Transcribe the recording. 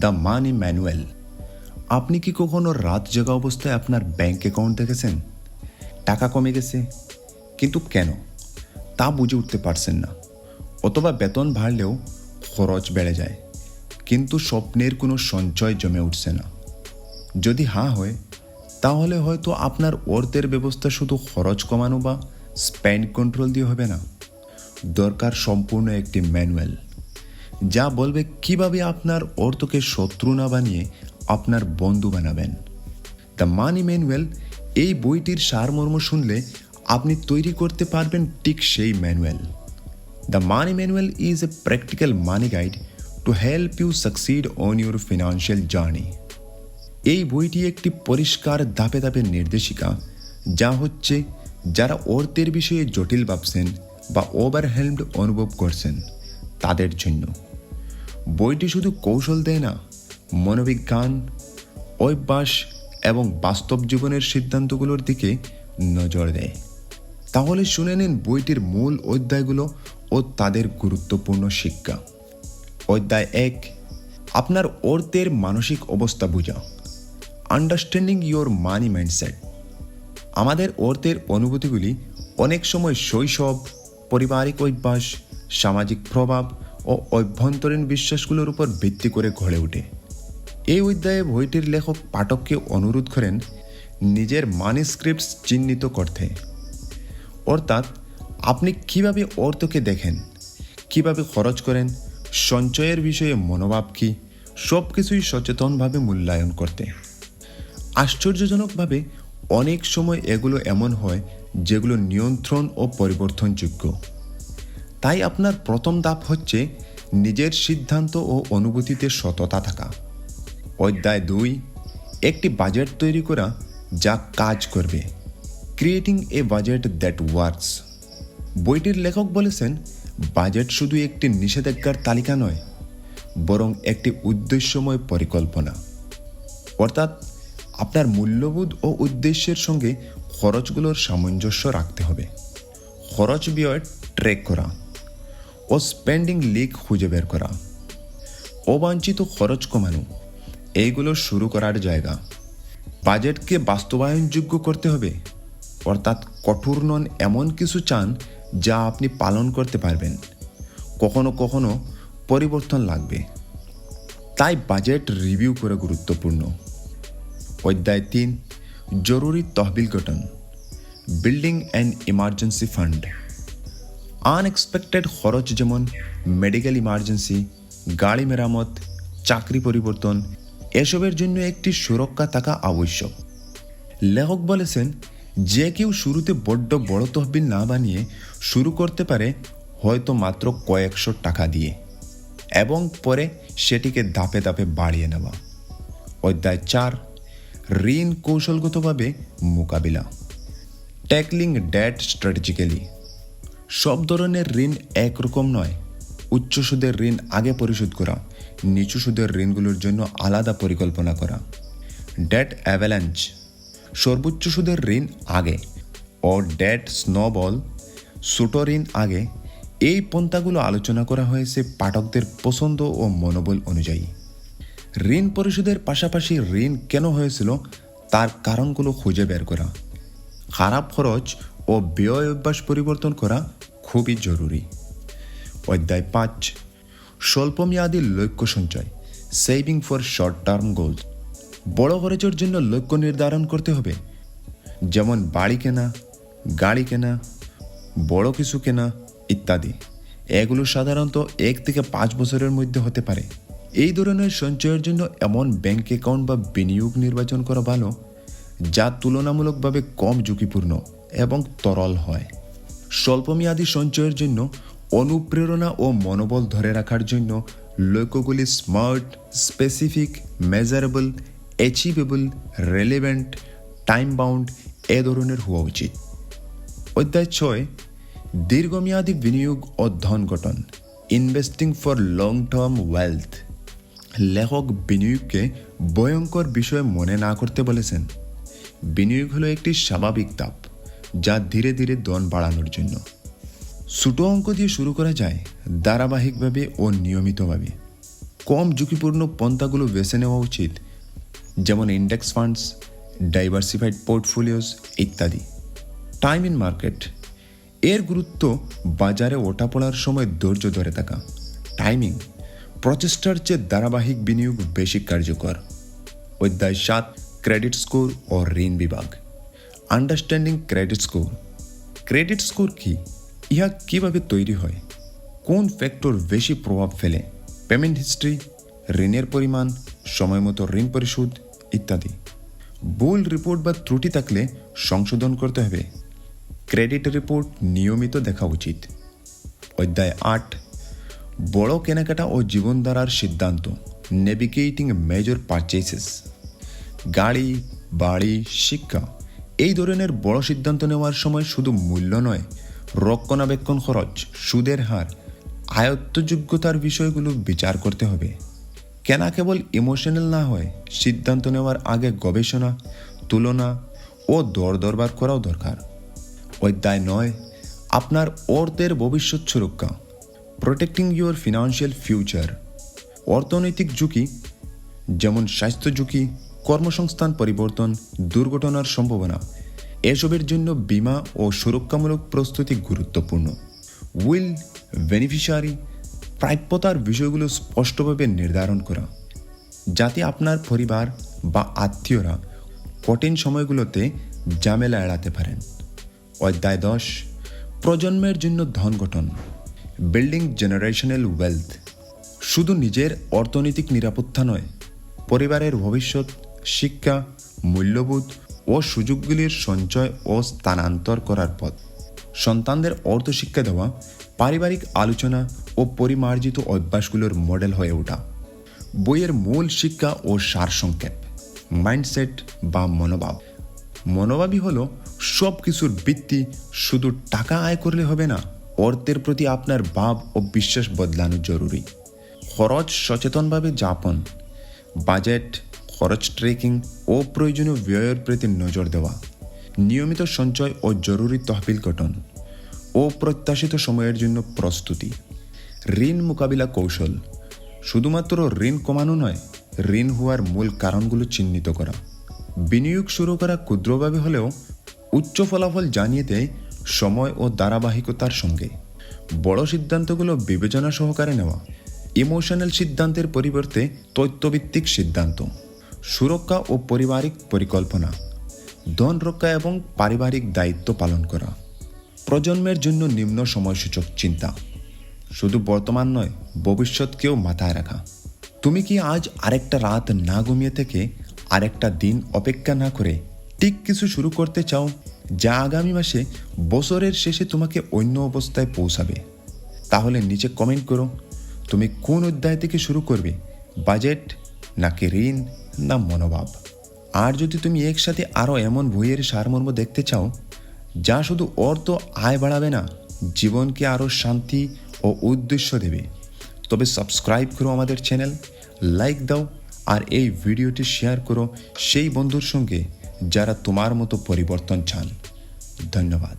The money manual. আপনি কি কখনো রাত জাগা অবস্থায় আপনার ব্যাংক অ্যাকাউন্ট দেখেছেন? টাকা কমে গেছে, কিন্তু কেন তা বুঝে উঠতে পারছেন না। অথবা বেতন বাড়লেও খরচ বেড়ে যায়, কিন্তু স্বপ্নের কোনো সঞ্চয় জমে উঠছে না। যদি হ্যাঁ হয়, তাহলে হয়তো আপনার অর্থের ব্যবস্থা শুধু খরচ কমানো বা স্পেন্ড কন্ট্রোল দিয়ে হবে না। দরকার সম্পূর্ণ একটি ম্যানুয়াল, যা বলবে কিভাবে আপনার অর্থকে শত্রু না বানিয়ে আপনার বন্ধু বানাবেন। দ্য মানি ম্যানুয়াল, এই বইটির সারমর্ম শুনলে আপনি তৈরি করতে পারবেন ঠিক সেই manual. The money manual is a practical money guide to help you succeed on your financial journey. এই বইটি একটি পরিষ্কার ধাপে ধাপে নির্দেশিকা, যা হচ্ছে যারা অর্থের বিষয়ে জটিল ভাবছেন বা ওভারহেলমড অনুভব করছেন তাদের জন্য। বইটি শুধু কৌশল দেয় না, মনোবিজ্ঞান, অভ্যাস এবং বাস্তব জীবনের সিদ্ধান্তগুলোর দিকে নজর দেয়। তাহলে শুনে নিন বইটির মূল অধ্যায়গুলো ও তাদের গুরুত্বপূর্ণ শিক্ষা। অধ্যায় 1, আপনার অর্থের মানসিক অবস্থা বোঝা। Understanding your money mindset. আমাদের অর্থের অনুভূতিগুলি অনেক সময় শৈশব, পারিবারিক অভ্যাস, সামাজিক প্রভাব ও অভ্যন্তরীণ বিশ্বাসগুলোর উপর ভিত্তি করে গড়ে ওঠে। এই অধ্যায়ে বইটির লেখক পাঠককে অনুরোধ করেন নিজের মানি স্ক্রিপ্টস চিহ্নিত করতে। অর্থাৎ আপনি কিভাবে অর্থকে দেখেন, কিভাবে খরচ করেন, সঞ্চয়ের বিষয়ে মনোভাব কী, সব কিছুই সচেতনভাবে মূল্যায়ন করতে। আশ্চর্যজনকভাবে অনেক সময় এগুলো এমন হয় যেগুলো নিয়ন্ত্রণ ও পরিবর্তনযোগ্য। তাই আপনার প্রথম ধাপ হচ্ছে নিজের সিদ্ধান্ত ও অনুভূতিতে সততা থাকা। অধ্যায় 2, একটি বাজেট তৈরি করা যা কাজ করবে। Creating a budget that works. বইটির লেখক বলেছেন, বাজেট শুধু একটি নিষেধাজ্ঞার তালিকা নয়, বরং একটি উদ্দেশ্যময় পরিকল্পনা। অর্থাৎ আপনার মূল্যবোধ ও উদ্দেশ্যের সঙ্গে খরচগুলোর সামঞ্জস্য রাখতে হবে। খরচ ব্যয় ট্র্যাক করা ও স্পেন্ডিং লিক খুঁজে বের করা। অবাঞ্ছিত খরচ কমানো, এইগুলো শুরু করার জায়গা। বাজেটকে বাস্তবায়নযোগ্য করতে হবে, অর্থাৎ কঠোর নন এমন কিছু চান যা আপনি পালন করতে পারবেন। কখনো কখনো পরিবর্তন লাগবে, তাই বাজেট রিভিউ করা গুরুত্বপূর্ণ। অধ্যায় 3, জরুরি তহবিল গঠন। Building an emergency fund. Unexpected খরচ যেমন মেডিকেল ইমার্জেন্সি, গাড়ি মেরামত, চাকরি পরিবর্তন, এসবের জন্য একটি সুরক্ষা থাকা আবশ্যক। লেখক বলেছেন, যে কেউ শুরুতে বড় তহবিল না বানিয়ে শুরু করতে পারে হয়তো মাত্র কয়েকশো টাকা দিয়ে, এবং পরে সেটিকে ধাপে ধাপে বাড়িয়ে নেওয়া। অধ্যায় 4, ঋণ কৌশলগতভাবে মোকাবিলা। Tackling debt strategically. সব ধরনের ঋণ একরকম নয়। উচ্চ সুদের ঋণ আগে পরিশোধ করা, নিচু সুদের ঋণগুলোর জন্য আলাদা পরিকল্পনা করা। Debt avalanche. সর্বোচ্চ সুদের ঋণ আগে ও ডেট স্নোবল, ছোট ঋণ আগে। এই পন্থাগুলো আলোচনা করা হয়েছে পাঠকদের পছন্দ ও মনোবল অনুযায়ী। ঋণ পরিশোধের পাশাপাশি ঋণ কেন হয়েছিল তার কারণগুলো খুঁজে বের করা। খারাপ খরচ ও ব্যয় অভ্যাস পরিবর্তন করা খুবই জরুরি। অধ্যায় 5, স্বল্পমেয়াদী লক্ষ্য সঞ্চয়। Saving for short term goals. বড় খরচের জন্য লক্ষ্য নির্ধারণ করতে হবে, যেমন বাড়ি কেনা, গাড়ি কেনা, বড় কিছু কেনা ইত্যাদি। এগুলো সাধারণত 1 থেকে 5 বছরের মধ্যে হতে পারে। এই ধরনের সঞ্চয়ের জন্য এমন ব্যাংক অ্যাকাউন্ট বা বিনিয়োগ নির্বাচন করা ভালো যা তুলনামূলকভাবে কম ঝুঁকিপূর্ণ এবং তরল হয়। স্বল্পমেয়াদী সঞ্চয়ের জন্য অনুপ্রেরণা ও মনোবল ধরে রাখার জন্য লক্ষ্যগুলি smart, specific, measurable, achievable, relevant, time bound এ ধরনের হওয়া উচিত। অধ্যায় 6, দীর্ঘমেয়াদী বিনিয়োগ ও ধন গঠন। Investing for long term wealth. লেখক বিনিয়োগকে ভয়ঙ্কর বিষয় মনে না করতে বলেছেন। বিনিয়োগ হলো একটি স্বাভাবিক ধাপ, যা ধীরে ধীরে ধন বাড়ানোর জন্য। ছোট অঙ্ক দিয়ে শুরু করা যায়, ধারাবাহিকভাবে ও নিয়মিতভাবে। কম ঝুঁকিপূর্ণ পন্থাগুলো বেছে নেওয়া উচিত, যেমন ইন্ডেক্স ফান্ডস, ডাইভার্সিফাইড পোর্টফোলিওস ইত্যাদি। টাইম ইন মার্কেট এর গুরুত্ব বাজারে ওঠা পড়ার সময় ধৈর্য ধরে থাকা। টাইমিং প্রচেষ্টার চেয়ে ধারাবাহিক বিনিয়োগ বেশি কার্যকর। অধ্যায় 7 ক্রেডিট স্কোর ও ঋণ বিভাগ। Understanding credit score. Credit score কি, ইহা কিভাবে তৈরি হয়, কোন ফ্যাক্টর বেশি প্রভাব ফেলে, পেমেন্ট হিস্ট্রি, ঋণের পরিমাণ, সময়মতো ঋণ পরিশোধ ইত্যাদি। ভুল রিপোর্ট বা ত্রুটি থাকলে সংশোধন করতে হবে। ক্রেডিট রিপোর্ট নিয়মিত দেখা উচিত। অধ্যায় 8 বড় কেনাকাটা ও জীবনধারার সিদ্ধান্ত। Navigating major purchases. গাড়ি, বাড়ি, শিক্ষা এই ধরনের বড় সিদ্ধান্ত নেওয়ার সময় শুধু মূল্য নয়, রক্ষণাবেক্ষণ খরচ, সুদের হার, আয়ত্তযোগ্যতার বিষয়গুলো বিচার করতে হবে। কেনা কেবল ইমোশনাল না হয়, সিদ্ধান্ত নেওয়ার আগে গবেষণা, তুলনা ও দরবার করাও দরকার। অধ্যায় 9 আপনার অর্থের ভবিষ্যৎ সুরক্ষা। Protecting your financial future. অর্থনৈতিক ঝুঁকি যেমন স্বাস্থ্য ঝুঁকি, কর্মসংস্থান পরিবর্তন, দুর্ঘটনার সম্ভাবনা, এসবের জন্য বীমা ও সুরক্ষামূলক প্রস্তুতি গুরুত্বপূর্ণ। উইল, বেনিফিশিয়ারি, প্রাপ্যতার বিষয়গুলো স্পষ্টভাবে নির্ধারণ করা, যাতে আপনার পরিবার বা আত্মীয়রা কঠিন সময়গুলোতে ঝামেলা এড়াতে পারেন। অধ্যায় 10 প্রজন্মের জন্য ধন গঠন। Building generational wealth. শুধু নিজের অর্থনৈতিক নিরাপত্তা নয়, পরিবারের ভবিষ্যৎ, শিক্ষা, মূল্যবোধ ও সুযোগগুলির সঞ্চয় ও স্থানান্তর করার পথ। সন্তানদের অর্থ শিক্ষা দেওয়া, পারিবারিক আলোচনা ও পরিমার্জিত অভ্যাসগুলোর মডেল হয়ে ওঠা। বইয়ের মূল শিক্ষা ও সারসংক্ষেপ। মাইন্ডসেট বা মনোভাব। মনোভাবই হলো সব কিছুর ভিত্তি। শুধু টাকা আয় করলে হবে না, অর্থের প্রতি আপনার ভাব ও বিশ্বাস বদলানো জরুরি। খরচ সচেতনভাবে যাপন। বাজেট, খরচ ট্রেকিং ও প্রয়োজনীয় ব্যয়ের প্রতি নজর দেওয়া। নিয়মিত সঞ্চয় ও জরুরি তহবিল গঠন। অপ্রত্যাশিত সময়ের জন্য প্রস্তুতি। ঋণ মোকাবিলা কৌশল। শুধুমাত্র ঋণ কমানো নয়, ঋণ হওয়ার মূল কারণগুলো চিহ্নিত করা। বিনিয়োগ শুরু করা ক্ষুদ্রভাবে হলেও উচ্চ ফলাফল জানিয়ে দেয় সময় ও ধারাবাহিকতার সঙ্গে। বড় সিদ্ধান্তগুলো বিবেচনা সহকারে নেওয়া। ইমোশনাল সিদ্ধান্তের পরিবর্তে তথ্যভিত্তিক সিদ্ধান্ত। সুরক্ষা ও পারিবারিক পরিকল্পনা। ধন রক্ষা এবং পারিবারিক দায়িত্ব পালন করা। প্রজন্মের জন্য নিম্ন সময়সূচক চিন্তা। শুধু বর্তমান নয়, ভবিষ্যৎকেও মাথায় রাখা। তুমি কি আজ আরেকটা রাত না ঘুমিয়ে থেকে আরেকটা দিন অপেক্ষা না করে ঠিক কিছু শুরু করতে চাও, যা আগামী মাসে বছরের শেষে তোমাকে অন্য অবস্থায় পৌঁছাবে? তাহলে নিচে কমেন্ট করো, তুমি কোন অধ্যায় থেকে শুরু করবে, বাজেট নাকি ঋণ না মনোভাব? আর যদি তুমি একসাথে আরও এমন বইয়ের সারমর্ম দেখতে চাও যা শুধু অর্থ আয় বাড়াবে না, জীবনকে আরও শান্তি ও উদ্দেশ্য দেবে, তবে সাবস্ক্রাইব করো আমাদের চ্যানেল, লাইক দাও আর এই ভিডিওটি শেয়ার করো সেই বন্ধুর সঙ্গে যারা তোমার মতো পরিবর্তন চান। ধন্যবাদ।